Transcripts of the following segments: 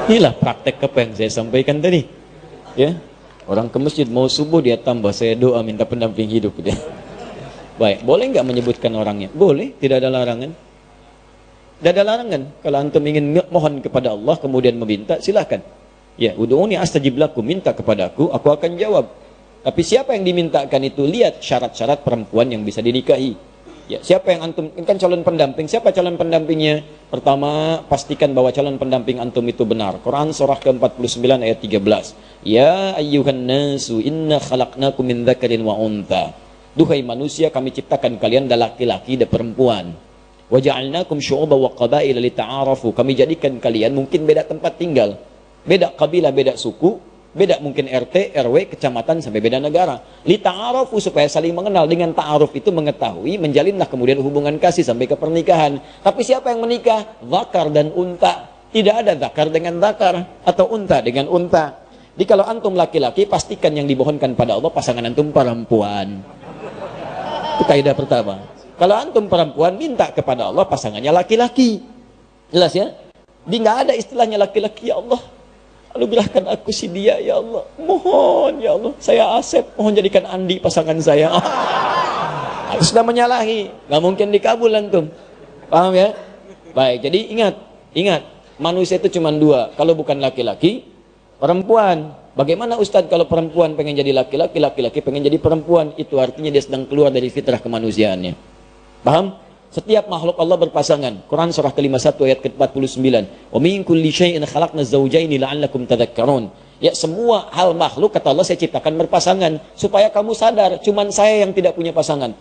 Inilah praktek apa yang saya sampaikan tadi. Ya, orang ke masjid mau subuh dia tambah saya doa minta pendamping hidup dia. Baik, boleh nggak menyebutkan orangnya? Boleh, tidak ada larangan. Tidak ada larangan. Kalau antum ingin mohon kepada Allah kemudian meminta, silahkan. Ya, ud'uni astajib lakum, minta kepadaku, aku akan jawab. Tapi siapa yang dimintakan itu, lihat syarat-syarat perempuan yang bisa dinikahi. Ya, siapa yang antum, kan calon pendamping, siapa calon pendampingnya? Pertama, pastikan bahwa calon pendamping antum itu benar. Quran surah ke-49 ayat 13. Ya ayyuhan nasu inna khalaqnakum min dzakarin wa untha. Duhai manusia, kami ciptakan kalian dari laki-laki dan perempuan. Wa ja'alnakum syu'uban wa qabaila lita'arafu. Kami jadikan kalian mungkin beda tempat tinggal, beda kabilah, beda suku, beda mungkin RT, RW, kecamatan sampai beda negara. Lita'arafu, supaya saling mengenal. Dengan ta'aruf itu mengetahui, menjalinlah kemudian hubungan kasih sampai ke pernikahan. Tapi siapa yang menikah? Zakar dan unta. Tidak ada zakar dengan zakar atau unta dengan unta. Jadi kalau antum laki-laki, pastikan yang dimohonkan pada Allah pasangan antum perempuan. Itu kaidah pertama. Kalau antum perempuan, minta kepada Allah pasangannya laki-laki. Jelas ya? Di nggak ada istilahnya laki-laki, ya Allah, anugerahkan aku si dia, ya Allah. Mohon, ya Allah, saya Asep, mohon jadikan Andi pasangan saya. Itu sudah menyalahi. Nggak mungkin dikabul antum. Paham ya? Baik, jadi ingat, manusia itu cuma dua. Kalau bukan laki-laki, perempuan. Bagaimana Ustadz kalau perempuan pengen jadi laki-laki, laki-laki pengen jadi perempuan? Itu artinya dia sedang keluar dari fitrah kemanusiaannya. Paham? Setiap makhluk Allah berpasangan. Quran surah ke-51 ayat ke-49. Wa min kulli syai'in khalaqna zawjaini la'allakum tadhakkarun. Ya, semua hal makhluk kata Allah saya ciptakan berpasangan supaya kamu sadar, cuman saya yang tidak punya pasangan.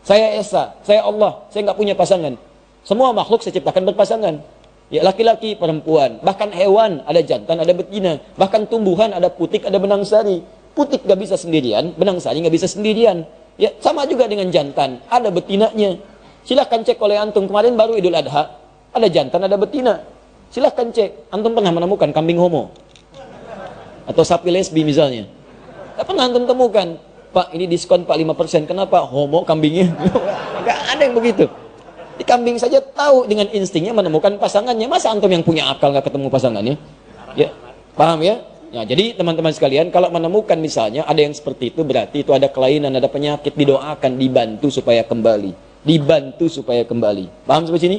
Saya Esa, saya Allah, saya nggak punya pasangan. Semua makhluk saya ciptakan berpasangan. Ya, laki-laki, perempuan, bahkan hewan ada jantan, ada betina, bahkan tumbuhan ada putik, ada benang sari. Putik nggak bisa sendirian, benang sari nggak bisa sendirian. Ya, sama juga dengan jantan, ada betinanya. Silahkan cek oleh antum, kemarin baru Idul Adha, ada jantan, ada betina. Silahkan cek, antum pernah menemukan kambing homo? Atau sapi lesbi misalnya? Tak pernah antum temukan. Pak, ini diskon Pak 5%, kenapa? Homo kambingnya. Nggak ada yang begitu. Di kambing saja tahu dengan instingnya menemukan pasangannya. Masa antum yang punya akal nggak ketemu pasangannya? Ya, paham ya? Ya, jadi teman-teman sekalian, kalau menemukan misalnya ada yang seperti itu, berarti itu ada kelainan, ada penyakit, didoakan, dibantu supaya kembali. Dibantu supaya kembali. Paham sampai sini?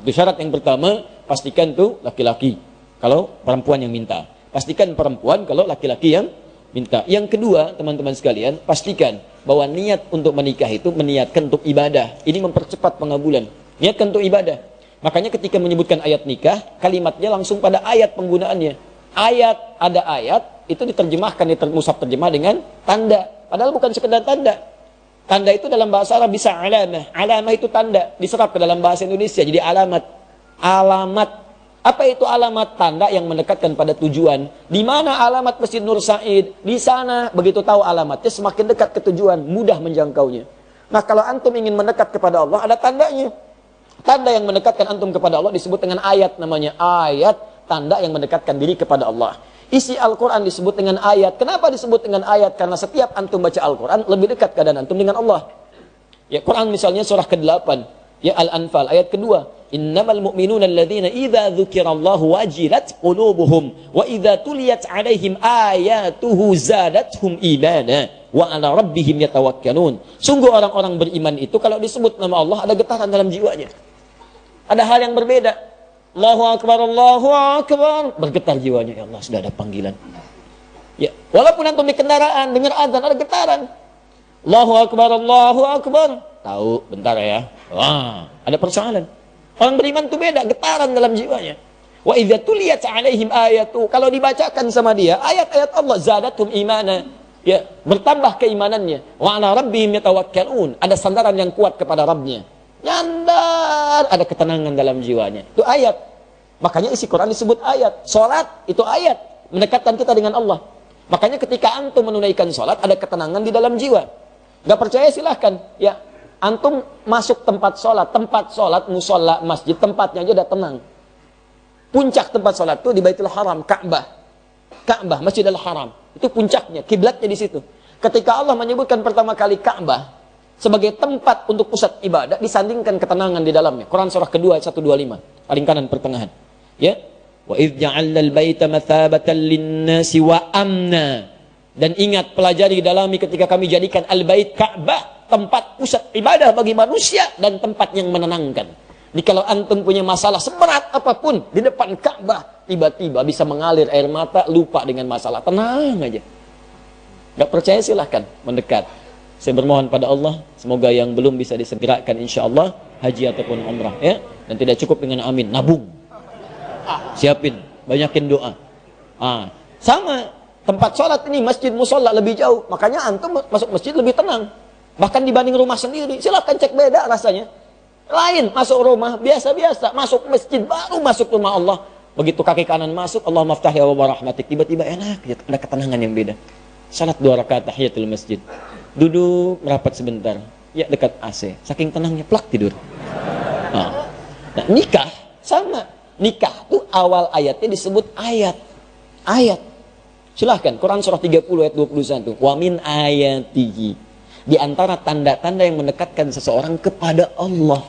Itu syarat yang pertama, pastikan tuh laki-laki kalau perempuan yang minta. Pastikan perempuan kalau laki-laki yang minta. Yang kedua, teman-teman sekalian, pastikan bahwa niat untuk menikah itu meniatkan untuk ibadah. Ini mempercepat pengabulan. Niatkan untuk ibadah. Makanya ketika menyebutkan ayat nikah, kalimatnya langsung pada ayat penggunaannya. Ada ayat, itu diterjemahkan di mushaf terjemah dengan tanda. Padahal bukan sekedar tanda. Tanda itu dalam bahasa Arab bisa alamah. Alamah itu tanda, diserap ke dalam bahasa Indonesia jadi alamat. Alamat. Apa itu alamat? Tanda yang mendekatkan pada tujuan. Di mana alamat Masjid Nur Said? Di sana, begitu tahu alamatnya, semakin dekat ke tujuan, mudah menjangkaunya. Nah, kalau antum ingin mendekat kepada Allah, ada tandanya. Tanda yang mendekatkan antum kepada Allah disebut dengan ayat, namanya ayat. Tanda yang mendekatkan diri kepada Allah. Isi Al-Quran disebut dengan ayat. Kenapa disebut dengan ayat? Karena setiap antum baca Al-Quran, lebih dekat keadaan antum dengan Allah. Ya, Quran misalnya surah ke-8, ya Al-Anfal, ayat kedua. Innamal mu'minuna alladhina idza dzukirallahu wajilat qulubuhum wa idza tuliyat 'alaihim ayatuhu zadatuhum imana wa 'ala rabbihim yatawakkalun. Sungguh orang-orang beriman itu kalau disebut nama Allah ada getaran dalam jiwanya. Ada hal yang berbeda. Allahu Akbar, Allahu Akbar. Bergetar jiwanya, ya Allah sudah ada panggilan. Ya, walaupun antum di kendaraan dengar azan ada getaran. Allahu Akbar, Allahu Akbar. Tahu, bentar ya. Wah, ada persoalan. Orang beriman itu beda, getaran dalam jiwanya. Wa idza tuliyat 'alaihim ayatu. Kalau dibacakan sama dia ayat-ayat Allah, zadatum imana. Ya, bertambah keimanannya. Wa 'ala rabbihim yatawakkalun. Ada sandaran yang kuat kepada Rabbnya. Nyandar, ada ketenangan dalam jiwanya. Itu ayat. Makanya isi Quran disebut ayat. Salat itu ayat, mendekatkan kita dengan Allah. Makanya ketika antum menunaikan salat ada ketenangan di dalam jiwa. Gak percaya silahkan. Ya, antum masuk tempat salat, musola, masjid, tempatnya aja udah tenang. Puncak tempat salat itu di Baitul Haram, Ka'bah, Masjidil Haram. Itu puncaknya, kiblatnya di situ. Ketika Allah menyebutkan pertama kali Ka'bah sebagai tempat untuk pusat ibadah, disandingkan ketenangan di dalamnya. Quran surah kedua ayat 125, paling kanan pertengahan. Ya. Wa idh ja'alna al-baita mathabatan lin-nasi wa amna. Dan ingat, pelajari, dalami ketika kami jadikan al-bait Ka'bah tempat pusat ibadah bagi manusia dan tempat yang menenangkan. Jadi kalau antum punya masalah seberat apapun di depan Ka'bah, tiba-tiba bisa mengalir air mata, lupa dengan masalah, tenang aja. Gak percaya silahkan mendekat. Saya bermohon pada Allah, semoga yang belum bisa disegerakan insyaallah haji ataupun umrah ya, dan tidak cukup dengan amin, nabung. Siapin, banyakin doa. Sama tempat sholat ini, masjid musola lebih jauh, makanya antum masuk masjid lebih tenang. Bahkan dibanding rumah sendiri, silahkan cek beda rasanya. Lain masuk rumah biasa-biasa, masuk masjid baru masuk rumah Allah. Begitu kaki kanan masuk, Allah maftah ya wa rahmatik, tiba-tiba enak, ada ketenangan yang beda. Salat 2 rakaat tahiyatul masjid. Duduk merapat sebentar, ya dekat AC, saking tenangnya plak tidur. Nah, nikah sama. Nikah tuh awal ayatnya disebut ayat. Silahkan Quran surah 30 ayat 21. Wa min ayatihi. Di antara tanda-tanda yang mendekatkan seseorang kepada Allah.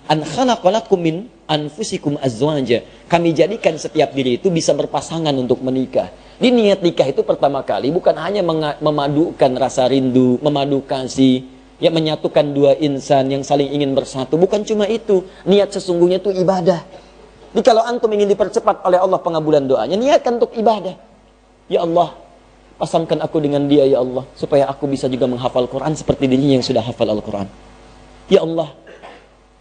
An khalaqalakum min anfusikum azwaja. Kami jadikan setiap diri itu bisa berpasangan untuk menikah. Di niat nikah itu pertama kali bukan hanya memadukan rasa rindu, memadu kasih, ya menyatukan dua insan yang saling ingin bersatu. Bukan cuma itu. Niat sesungguhnya itu ibadah. Jadi kalau antum ingin dipercepat oleh Allah pengabulan doanya, niatkan untuk ibadah. Ya Allah, pasangkan aku dengan dia ya Allah, supaya aku bisa juga menghafal Quran seperti dirinya yang sudah hafal Al-Quran. Ya Allah,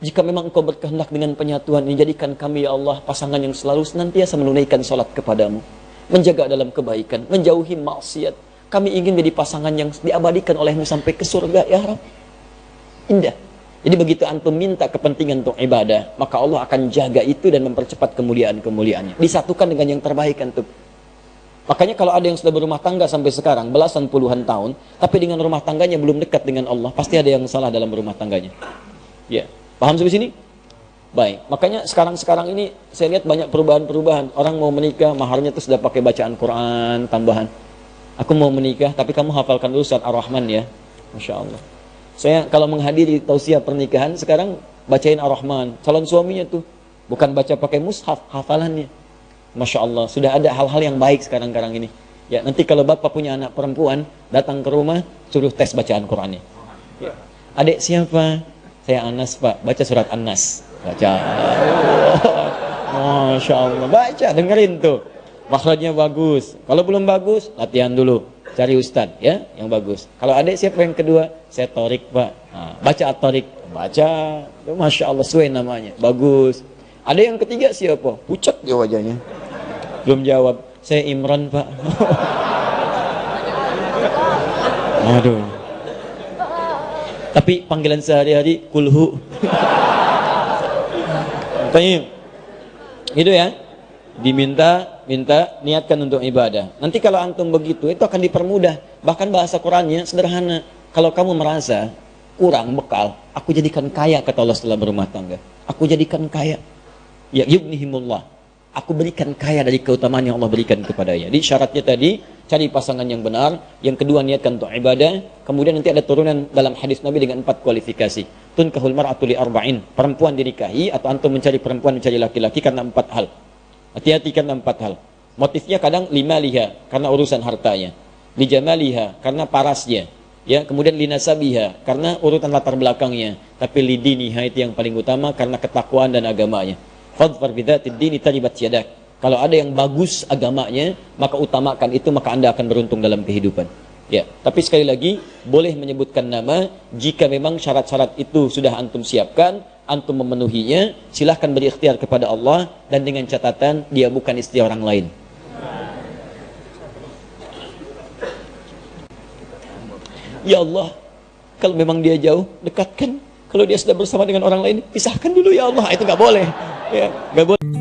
jika memang engkau berkehendak dengan penyatuan ini, jadikan kami ya Allah pasangan yang selalu senantiasa menunaikan salat kepadamu, menjaga dalam kebaikan, menjauhi maksiat. Kami ingin menjadi pasangan yang diabadikan olehmu sampai ke surga ya Rabb. Indah. Jadi begitu antum minta kepentingan untuk ibadah, maka Allah akan jaga itu dan mempercepat kemuliaan-kemuliaannya. Disatukan dengan yang terbaik antum. Makanya kalau ada yang sudah berumah tangga sampai sekarang, belasan puluhan tahun, tapi dengan rumah tangganya belum dekat dengan Allah, pasti ada yang salah dalam rumah tangganya. Ya, paham sampai sini? Baik, makanya sekarang ini saya lihat banyak perubahan-perubahan. Orang mau menikah, maharnya tuh sudah pakai bacaan Quran tambahan. Aku mau menikah, tapi kamu hafalkan dulu surat Ar-Rahman ya. Masya Allah. Saya kalau menghadiri tausiah pernikahan, sekarang bacain Ar-Rahman. Calon suaminya tuh bukan baca pakai mushaf, hafalannya. Masya Allah, sudah ada hal-hal yang baik sekarang ini. Ya, nanti kalau bapak punya anak perempuan, datang ke rumah, suruh tes bacaan Qurannya. Ya. Adik siapa? Saya Anas pak, baca surat An-Nas. Baca. Masya Allah, baca, dengerin tuh. Makhrajnya bagus. Kalau belum bagus, latihan dulu. Cari ustad ya, yang bagus. Kalau adik siapa yang kedua? Saya Torik pak. Baca At-Torik. Baca. Masya Allah, sesuai namanya. Bagus. Ada yang ketiga siapa? Pucat dia wajahnya. Belum jawab. Saya Imran pak. Aduh. Tapi panggilan sehari-hari kulhu. Tanya. Itu ya. Diminta niatkan untuk ibadah. Nanti kalau antum begitu, itu akan dipermudah. Bahkan bahasa Qurannya sederhana. Kalau kamu merasa kurang bekal, aku jadikan kaya, kata Allah setelah berumah tangga. Aku jadikan kaya. Ya yughnihimullah. Aku berikan kaya dari keutamaan yang Allah berikan kepadanya. Jadi syaratnya tadi, cari pasangan yang benar. Yang kedua, niatkan untuk ibadah. Kemudian nanti ada turunan dalam hadis Nabi dengan 4 kualifikasi. Tunkahul mar'atu li arba'in. Perempuan dinikahi, atau antum mencari perempuan, mencari laki-laki karena 4 hal. Hati-hati karena 4 hal. Motifnya kadang limaliha, karena urusan hartanya. Lijamaliha, karena parasnya. Ya, kemudian linasabiha, karena urutan latar belakangnya. Tapi lidiniha itu yang paling utama, karena ketakwaan dan agamanya. Fadfar bidzatid dini taribat yadak. Kalau ada yang bagus agamanya, maka utamakan itu, maka Anda akan beruntung dalam kehidupan. Ya, tapi sekali lagi boleh menyebutkan nama jika memang syarat-syarat itu sudah antum siapkan, antum memenuhinya, silahkan beri ikhtiar kepada Allah, dan dengan catatan dia bukan istri orang lain. Ya Allah, kalau memang dia jauh, dekatkan. Kalau dia sudah bersama dengan orang lain, pisahkan dulu ya Allah. Itu nggak boleh. Ya, nggak boleh.